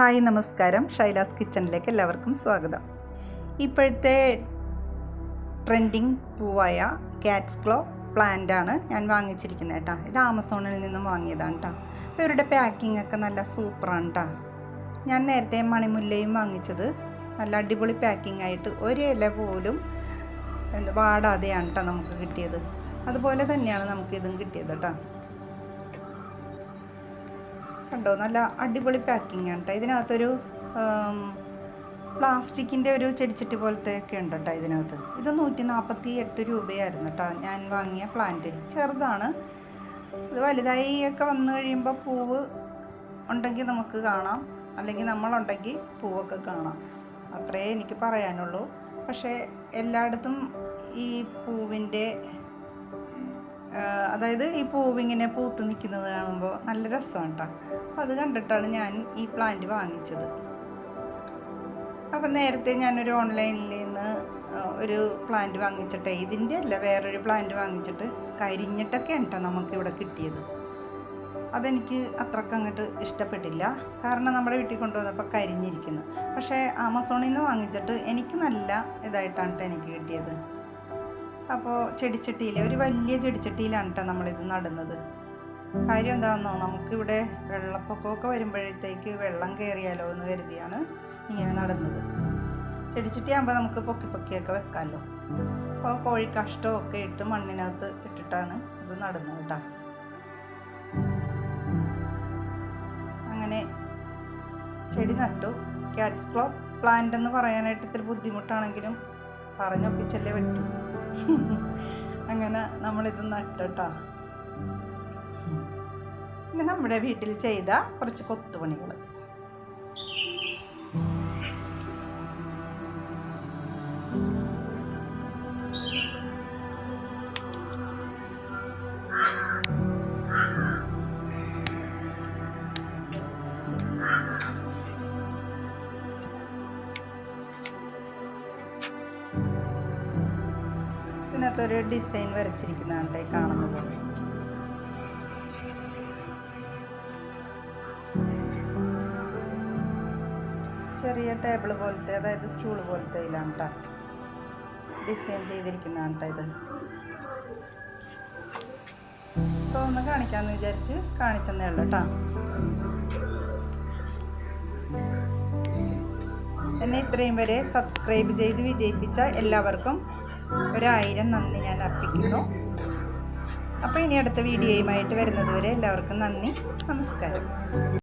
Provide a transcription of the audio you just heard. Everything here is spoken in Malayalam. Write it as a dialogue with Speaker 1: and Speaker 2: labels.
Speaker 1: ഹായ് നമസ്കാരം, ഷൈലാസ് കിച്ചണിലേക്ക് എല്ലാവർക്കും സ്വാഗതം. ഇപ്പോഴത്തെ ട്രെൻഡിങ് പൂവായ കാറ്റ്സ് ക്ലോ പ്ലാന്റാണ് ഞാൻ വാങ്ങിച്ചിരിക്കുന്നത് കേട്ടോ. ഇത് ആമസോണിൽ നിന്നും വാങ്ങിയതാണ് കേട്ടോ. ഇവരുടെ പാക്കിംഗ് ഒക്കെ നല്ല സൂപ്പറാണ് കേട്ടോ. ഞാൻ നേരത്തെ മണിമുല്ലയും വാങ്ങിച്ചത് നല്ല അടിപൊളി പാക്കിംഗ് ആയിട്ട് ഒരു ഇല പോലും വാടാതെയാണ് കേട്ടോ നമുക്ക് കിട്ടിയത്. അതുപോലെ തന്നെയാണ് നമുക്കിതും കിട്ടിയത് കേട്ടോ. കണ്ടോ, നല്ല അടിപൊളി പാക്കിംഗ് ആണ് കേട്ടോ. ഇതിനകത്തൊരു പ്ലാസ്റ്റിക്കിൻ്റെ ഒരു ചെടിച്ചട്ടി പോലത്തെ ഒക്കെ ഉണ്ട് കേട്ടോ ഇതിനകത്ത്. ഇത് 148 രൂപയായിരുന്നു കേട്ടോ ഞാൻ വാങ്ങിയ പ്ലാന്റ്. ചെറുതാണ്. ഇത് വലുതായി ഒക്കെ വന്നു കഴിയുമ്പോൾ പൂവ് ഉണ്ടെങ്കിൽ നമുക്ക് കാണാം, അല്ലെങ്കിൽ നമ്മളുണ്ടെങ്കിൽ പൂവൊക്കെ കാണാം. അത്രേ എനിക്ക് പറയാനുള്ളൂ. പക്ഷേ എല്ലായിടത്തും ഈ പൂവിൻ്റെ അതായത് ഈ പൂവിങ്ങനെ പൂത്ത് നിൽക്കുന്നത് കാണുമ്പോൾ നല്ല രസമാണ് കേട്ടോ. അപ്പോൾ അത് കണ്ടിട്ടാണ് ഞാൻ ഈ പ്ലാന്റ് വാങ്ങിച്ചത്. അപ്പം നേരത്തെ ഞാനൊരു ഓൺലൈനിൽ നിന്ന് ഒരു പ്ലാന്റ് വാങ്ങിച്ചിട്ടേ, ഇതിൻ്റെ അല്ല വേറൊരു പ്ലാന്റ് വാങ്ങിച്ചിട്ട് കരിഞ്ഞിട്ടൊക്കെയാണ് കേട്ടോ നമുക്കിവിടെ കിട്ടിയത്. അതെനിക്ക് അത്രയ്ക്ക് അങ്ങോട്ട് ഇഷ്ടപ്പെട്ടില്ല. കാരണം നമ്മുടെ വീട്ടിൽ കൊണ്ടുവന്നപ്പോൾ കരിഞ്ഞിരിക്കുന്നു. പക്ഷേ ആമസോണിൽ നിന്ന് വാങ്ങിച്ചിട്ട് എനിക്ക് നല്ല ഇതായിട്ടാണ് കേട്ടോ എനിക്ക് കിട്ടിയത്. അപ്പോൾ ചെടിച്ചട്ടിയിൽ, ഒരു വലിയ ചെടിച്ചട്ടിയിലാണ് കേട്ടോ നമ്മളിത് നടുന്നത്. കാര്യം എന്താണെന്നോ, നമുക്കിവിടെ വെള്ളപ്പൊക്കമൊക്കെ വരുമ്പോഴത്തേക്ക് വെള്ളം കയറിയാലോ എന്ന് കരുതിയാണ് ഇങ്ങനെ നടുന്നത്. ചെടിച്ചട്ടി ആകുമ്പോൾ നമുക്ക് പൊക്കിയൊക്കെ വെക്കാമല്ലോ. അപ്പോൾ കോഴിക്കാഷ്ടമൊക്കെ ഇട്ട് മണ്ണിനകത്ത് ഇട്ടിട്ടാണ് ഇത് നടുന്നത് കേട്ടോ. അങ്ങനെ ചെടി നട്ടു. കാറ്റ്സ് ക്ലോ പ്ലാന്റ് എന്ന് പറയാനായിട്ട് ഇത്തിരി ബുദ്ധിമുട്ടാണെങ്കിലും പറഞ്ഞൊപ്പിച്ചല്ലേ പറ്റൂ. അങ്ങനെ നമ്മളിത് നട്ടോ. പിന്നെ നമ്മുടെ വീട്ടിൽ ചെയ്ത കുറച്ച് കൊത്തുപണികൾ. ഇതിനകത്തൊരു ഡിസൈൻ വരച്ചിരിക്കുന്നതാണ് കേട്ടോ കാണുന്നത്. ചെറിയ ടേബിൾ പോലത്തെ, അതായത് സ്റ്റൂൾ പോലത്തെ ഇതിലാണ് കേട്ടോ ഡിസൈൻ ചെയ്തിരിക്കുന്നതാണ് കേട്ടോ ഇത്. ഇപ്പോൾ ഒന്ന് കാണിക്കാമെന്ന് വിചാരിച്ച് കാണിച്ചെന്നേ ഉള്ളൂ കേട്ടോ. എന്നെ ഇത്രയും വരെ സബ്സ്ക്രൈബ് ചെയ്ത് വിജയിപ്പിച്ച എല്ലാവർക്കും 1000 നന്ദി ഞാൻ അർപ്പിക്കുന്നു. അപ്പോൾ ഇനി അടുത്ത വീഡിയോയുമായിട്ട് വരുന്നത് വരെ എല്ലാവർക്കും നന്ദി, നമസ്കാരം.